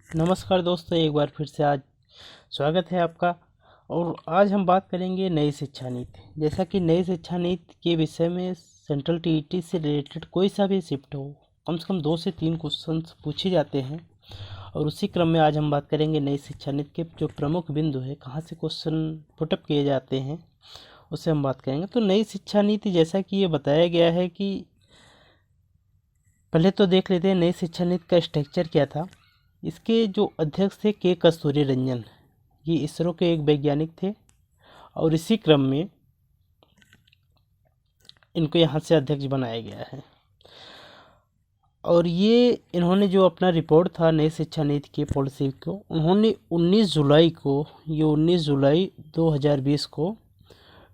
नमस्कार दोस्तों, एक बार फिर से आज स्वागत है आपका। और आज हम बात करेंगे नई शिक्षा नीति। जैसा कि नई शिक्षा नीति के विषय में सेंट्रल टीईटी से रिलेटेड कोई सा भी शिफ्ट हो, कम से कम 2 से 3 क्वेश्चन पूछे जाते हैं। और उसी क्रम में आज हम बात करेंगे नई शिक्षा नीति के जो प्रमुख बिंदु है, कहाँ से क्वेश्चन पुटअप किए जाते हैं, उससे हम बात करेंगे। तो नई शिक्षा नीति जैसा कि ये बताया गया है कि पहले तो देख लेते हैं नई शिक्षा नीति का स्ट्रक्चर क्या था। इसके जो अध्यक्ष थे के कस्तूरी रंजन, ये इसरो के एक वैज्ञानिक थे और इसी क्रम में इनको यहाँ से अध्यक्ष बनाया गया है। और ये इन्होंने जो अपना रिपोर्ट था नई शिक्षा नीति की पॉलिसी को, उन्होंने 19 जुलाई 2020 को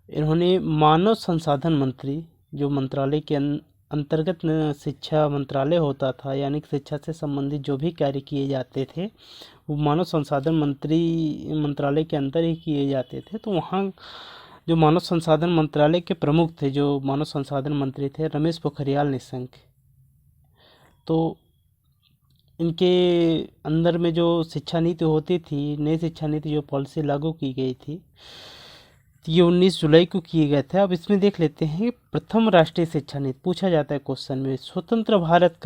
इन्होंने मानव संसाधन मंत्री, जो मंत्रालय के अंतर्गत शिक्षा मंत्रालय होता था, यानी कि शिक्षा से संबंधित जो भी कार्य किए जाते थे वो मानव संसाधन मंत्रालय के अंदर ही किए जाते थे। तो वहाँ जो मानव संसाधन मंत्रालय के प्रमुख थे, जो मानव संसाधन मंत्री थे रमेश पोखरियाल निशंक, तो इनके अंदर में जो शिक्षा नीति होती थी, नई शिक्षा नीति जो पॉलिसी लागू की गई थी, ये 19 जुलाई को किए गए थे। अब इसमें देख लेते हैं प्रथम राष्ट्रीय शिक्षा नीति पूछा जाता है क्वेश्चन में। स्वतंत्र भारत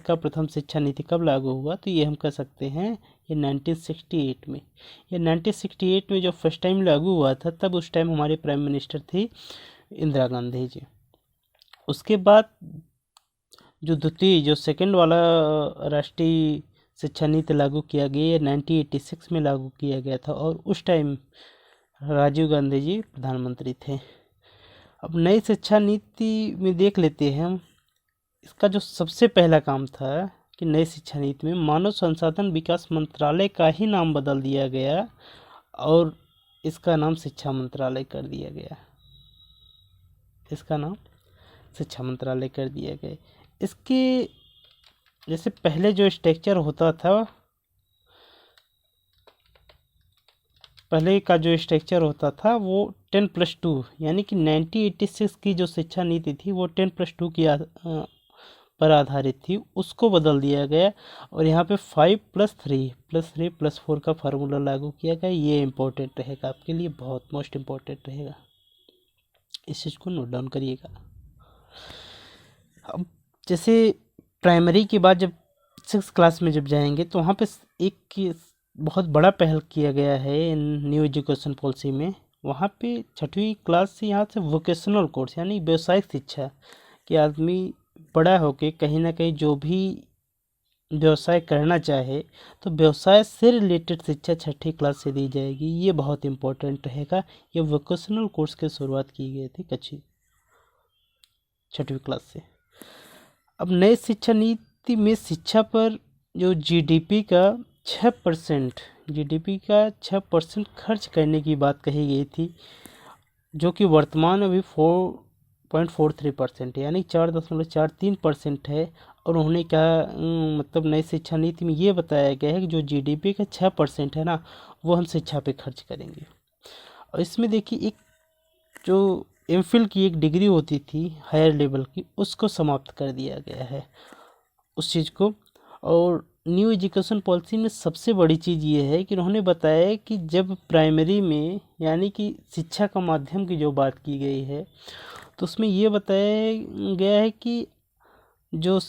का प्रथम शिक्षा नीति कब लागू हुआ? तो ये हम कह सकते हैं ये 1968 में। ये 1968 में जो फर्स्ट टाइम लागू हुआ था, तब उस टाइम हमारे प्राइम मिनिस्टर थी इंदिरा गांधी जी। उसके बाद जो सेकंड वाला राष्ट्रीय शिक्षा नीति लागू किया गया, ये 1986 में लागू किया गया था और उस टाइम राजीव गांधी जी प्रधानमंत्री थे। अब नई शिक्षा नीति में देख लेते हैं हम, इसका जो सबसे पहला काम था कि नई शिक्षा नीति में मानव संसाधन विकास मंत्रालय का ही नाम बदल दिया गया और इसका नाम शिक्षा मंत्रालय कर दिया गया। इसका नाम शिक्षा मंत्रालय कर दिया गया। इसके जैसे पहले जो स्ट्रक्चर होता था, पहले का जो स्ट्रक्चर होता था वो 10+2, यानी कि 1986 की जो शिक्षा नीति थी वो 10+2 की पर आधारित थी। उसको बदल दिया गया और यहाँ पे 5+3+3+4 का फार्मूला लागू किया गया। ये इम्पोर्टेंट रहेगा आपके लिए, बहुत मोस्ट इम्पोर्टेंट रहेगा, इस चीज़ को नोट डाउन करिएगा। अब जैसे प्राइमरी के बाद जब 6th क्लास में जब जाएंगे तो वहाँ पे एक बहुत बड़ा पहल किया गया है न्यू एजुकेशन पॉलिसी में। वहाँ पे 6वीं क्लास से यहाँ से वोकेशनल कोर्स यानी व्यवसायिक शिक्षा कि आदमी बड़ा होके कहीं ना कहीं जो भी व्यवसाय करना चाहे तो व्यवसाय से रिलेटेड शिक्षा 6ठी क्लास से दी जाएगी। ये बहुत इम्पोर्टेंट रहेगा। ये वोकेशनल कोर्स की शुरुआत की गई थी 6वीं क्लास से। अब नए शिक्षा नीति में शिक्षा पर जो जीडीपी का 6% खर्च करने की बात कही गई थी, जो कि वर्तमान अभी 4.43% यानी 4.43% है। और उन्होंने क्या मतलब नई शिक्षा नीति में ये बताया गया है कि जो जीडीपी का 6% है ना, वो हम शिक्षा पे खर्च करेंगे। और इसमें देखिए एक जो एमफिल की एक डिग्री होती थी हायर लेवल की, उसको समाप्त कर दिया गया है उस चीज़ को। और न्यू एजुकेशन पॉलिसी में सबसे बड़ी चीज़ ये है कि उन्होंने बताया कि जब प्राइमरी में यानी कि शिक्षा का माध्यम की जो बात की गई है, तो उसमें ये बताया गया है कि जो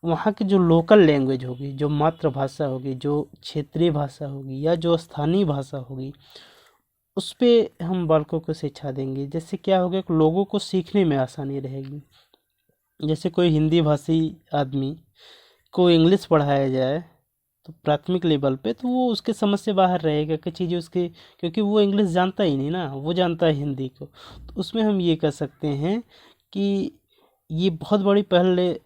वहाँ की जो लोकल लैंग्वेज होगी, जो मातृभाषा होगी, जो क्षेत्रीय भाषा होगी या जो स्थानीय भाषा होगी, उस पर हम बालकों को शिक्षा देंगे। जैसे क्या होगा कि लोगों को सीखने में आसानी रहेगी। जैसे कोई हिंदी भाषी आदमी को इंग्लिश पढ़ाया जाए तो प्राथमिक लेवल पे, तो वो उसके समझ से बाहर रहेगा कि चीज़ें उसके, क्योंकि वो इंग्लिश जानता ही नहीं ना, वो जानता है हिंदी को। तो उसमें हम ये कह सकते हैं कि ये बहुत बड़ी पहल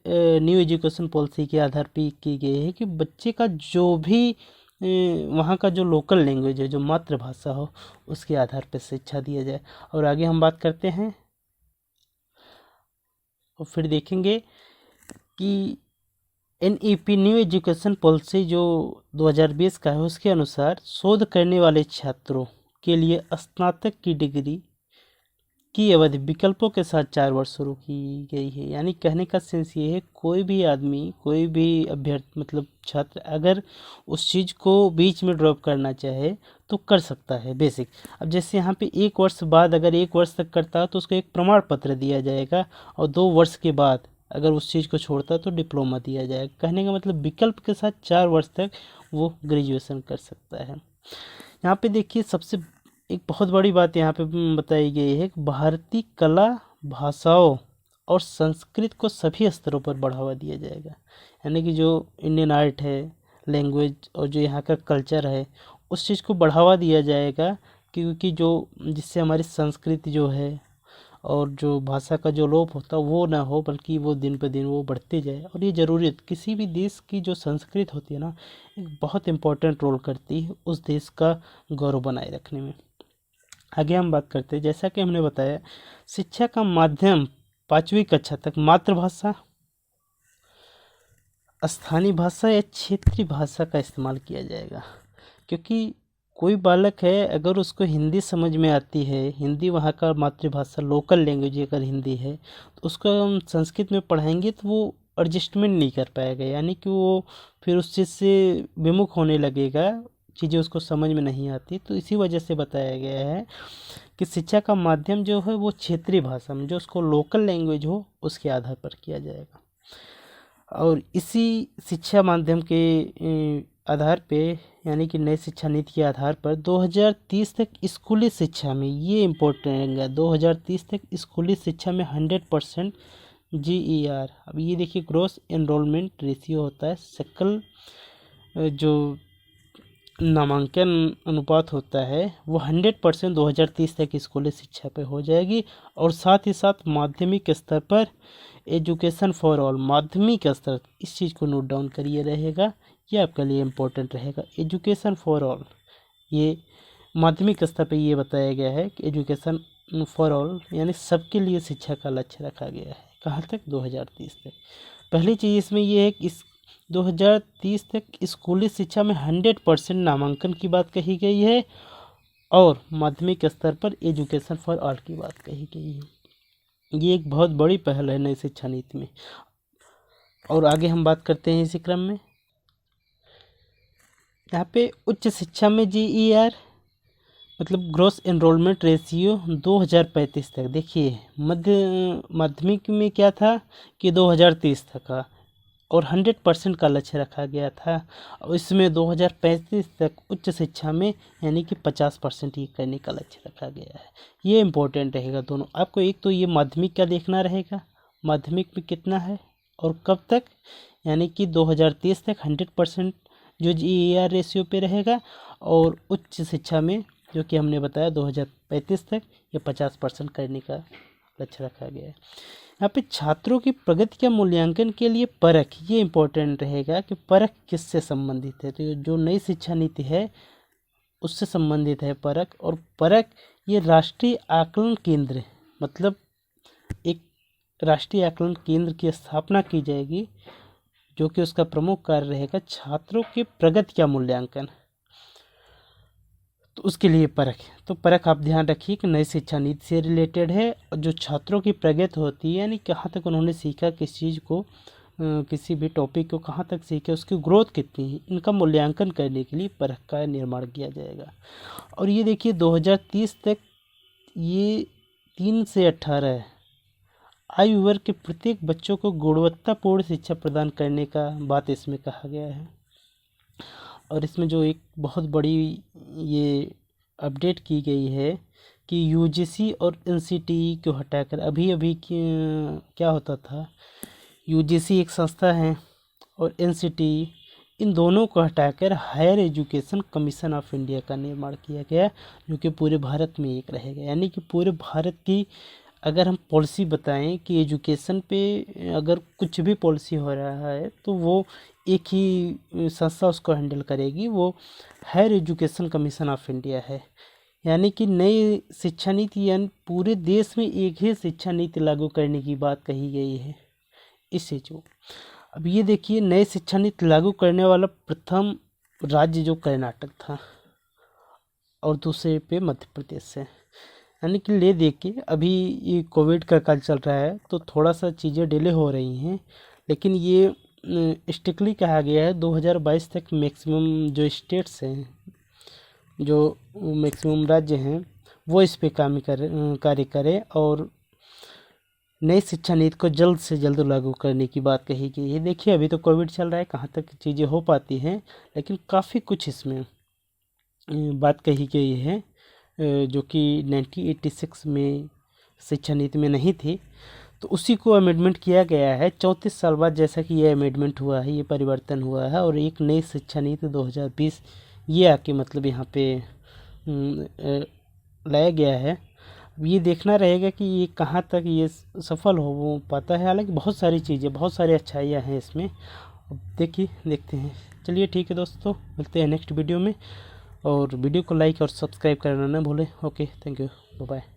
न्यू एजुकेशन पॉलिसी के आधार पे की गई है कि बच्चे का जो भी वहाँ का जो लोकल लैंग्वेज है, जो मातृभाषा हो, उसके आधार पर शिक्षा दिया जाए। और आगे हम बात करते हैं और फिर देखेंगे कि एनईपी न्यू एजुकेशन पॉलिसी जो 2020 का है, उसके अनुसार शोध करने वाले छात्रों के लिए स्नातक की डिग्री की अवधि विकल्पों के साथ 4 वर्ष शुरू की गई है। यानी कहने का सेंस ये है, कोई भी आदमी, कोई भी अभ्यर्थी मतलब छात्र अगर उस चीज़ को बीच में ड्रॉप करना चाहे तो कर सकता है बेसिक। अब जैसे यहाँ पे 1 वर्ष बाद अगर 1 वर्ष तक करता है तो उसको एक प्रमाण पत्र दिया जाएगा, और 2 वर्ष के बाद अगर उस चीज़ को छोड़ता है तो डिप्लोमा दिया जाएगा। कहने का मतलब विकल्प के साथ 4 वर्ष तक वो ग्रेजुएशन कर सकता है। यहाँ पे देखिए सबसे एक बहुत बड़ी बात यहाँ पे बताई गई है कि भारतीय कला, भाषाओं और संस्कृत को सभी स्तरों पर बढ़ावा दिया जाएगा। यानी कि जो इंडियन आर्ट है, लैंग्वेज और जो यहाँ का कल्चर है, उस चीज़ को बढ़ावा दिया जाएगा, क्योंकि जो जिससे हमारी संस्कृति जो है और जो भाषा का जो लोप होता है वो ना हो, बल्कि वो दिन पर दिन वो बढ़ते जाए। और ये ज़रूरत किसी भी देश की जो संस्कृति होती है ना, एक बहुत इम्पोर्टेंट रोल करती है उस देश का गौरव बनाए रखने में। आगे हम बात करते हैं, जैसा कि हमने बताया शिक्षा का माध्यम 5वीं कक्षा तक मातृभाषा, स्थानीय भाषा या क्षेत्रीय भाषा का इस्तेमाल किया जाएगा। क्योंकि कोई बालक है अगर उसको हिंदी समझ में आती है, हिंदी वहाँ का मातृभाषा लोकल लैंग्वेज अगर हिंदी है, तो उसको हम संस्कृत में पढ़ाएंगे तो वो एडजस्टमेंट नहीं कर पाएगा। यानी कि वो फिर उस चीज़ से विमुख होने लगेगा, चीज़ें उसको समझ में नहीं आती। तो इसी वजह से बताया गया है कि शिक्षा का माध्यम जो है वो क्षेत्रीय भाषा में, जो उसको लोकल लैंग्वेज हो उसके आधार पर किया जाएगा। और इसी शिक्षा माध्यम के आधार पे, यानी कि नई शिक्षा नीति के आधार पर 2030 तक स्कूली शिक्षा में, ये इम्पोर्टेंट है, 2030 तक स्कूली शिक्षा में 100% GER। अब ये देखिए ग्रोस एनरोलमेंट रेशियो होता है, सकल जो नामांकन अनुपात होता है वो 100% 2030 तक स्कूली शिक्षा पे हो जाएगी। और साथ ही साथ माध्यमिक स्तर पर एजुकेशन फॉर ऑल, माध्यमिक स्तर, इस चीज़ को नोट डाउन करिए रहेगा, ये आपके लिए इम्पोर्टेंट रहेगा। एजुकेशन फॉर ऑल, ये माध्यमिक स्तर पे ये बताया गया है कि एजुकेशन फॉर ऑल यानी सबके लिए शिक्षा का लक्ष्य रखा गया है। कहाँ तक? 2030 तक। पहली चीज़ इसमें ये है कि इस 2030 तक स्कूली शिक्षा में 100% नामांकन की बात कही गई है, और माध्यमिक स्तर पर एजुकेशन फॉर ऑल की बात कही गई है। ये एक बहुत बड़ी पहल है नई शिक्षा नीति में। और आगे हम बात करते हैं इसी क्रम में, यहाँ पे उच्च शिक्षा में GER मतलब ग्रोस एनरोलमेंट रेशियो 2035 तक। देखिए माध्यमिक में क्या था कि 2030 तक का, और 100% का लक्ष्य रखा गया था। और इसमें 2035 तक उच्च शिक्षा में यानी कि 50% ये करने का लक्ष्य रखा गया है। ये इम्पोर्टेंट रहेगा दोनों आपको। एक तो ये माध्यमिक का देखना रहेगा, माध्यमिक में कितना है और कब तक, यानी कि 2030 तक 100% जो GER रेशियो पे रहेगा, और उच्च शिक्षा में जो कि हमने बताया 2035 तक ये 50% करने का लक्ष्य रखा गया है। यहाँ पे छात्रों की प्रगति का मूल्यांकन के लिए परख, ये इम्पोर्टेंट रहेगा कि परख किससे संबंधित है। तो जो नई शिक्षा नीति है उससे संबंधित है परख। और परख ये राष्ट्रीय आकलन केंद्र, मतलब एक राष्ट्रीय आकलन केंद्र की स्थापना की जाएगी, जो कि उसका प्रमुख कार्य रहेगा छात्रों के प्रगति का मूल्यांकन। तो उसके लिए परख, तो परख आप ध्यान रखिए कि नई शिक्षा नीति से रिलेटेड है। और जो छात्रों की प्रगति होती है, यानी कहाँ तक उन्होंने सीखा, किस चीज़ को, किसी भी टॉपिक को कहाँ तक सीखे, उसकी ग्रोथ कितनी है, इनका मूल्यांकन करने के लिए परख का निर्माण किया जाएगा। और ये देखिए 2030 तक ये 3 से 18 आयु वर्ग के प्रत्येक बच्चों को गुणवत्तापूर्ण शिक्षा प्रदान करने का बात इसमें कहा गया है। और इसमें जो एक बहुत बड़ी ये अपडेट की गई है कि UGC और NCTE को हटाकर, अभी क्या होता था, UGC एक संस्था है और NCTE, इन दोनों को हटाकर higher education commission of India का निर्माण किया गया, जो कि पूरे भारत में एक रहेगा। यानी कि पूरे भारत की अगर हम पॉलिसी बताएं कि एजुकेशन पे अगर कुछ भी पॉलिसी हो रहा है तो वो एक ही संस्था उसको हैंडल करेगी, वो higher education commission of India है। यानी कि नई शिक्षा नीति यानी पूरे देश में एक ही शिक्षा नीति लागू करने की बात कही गई है इससे। जो अब ये देखिए नई शिक्षा नीति लागू करने वाला प्रथम राज्य जो कर्नाटक था, और दूसरे पे मध्य प्रदेश है। यानी कि ले दे के अभी ये कोविड का काल चल रहा है तो थोड़ा सा चीज़ें डिले हो रही हैं, लेकिन ये स्ट्रिक्टली कहा गया है 2022 तक मैक्सिमम जो स्टेट्स हैं, जो मैक्सिमम राज्य हैं, वो इस पे कार्य करें और नई शिक्षा नीति को जल्द से जल्द लागू करने की बात कही गई है। देखिए अभी तो कोविड चल रहा है, कहाँ तक चीज़ें हो पाती हैं, लेकिन काफ़ी कुछ इसमें बात कही गई है जो कि 1986 में शिक्षा नीति में नहीं थी, तो उसी को अमेंडमेंट किया गया है 34 साल बाद। जैसा कि ये अमेंडमेंट हुआ है, ये परिवर्तन हुआ है और एक नई शिक्षा नीति 2020 ये आके मतलब यहाँ पे लाया गया है। अब ये देखना रहेगा कि ये कहाँ तक ये सफल हो पाता है। हालांकि बहुत सारी चीज़ें, बहुत सारी अच्छाइयाँ हैं इसमें। अब देखते हैं। चलिए ठीक है दोस्तों, मिलते हैं नेक्स्ट वीडियो में, और वीडियो को लाइक और सब्सक्राइब करना ना भूलें। Okay, thank you, bye bye.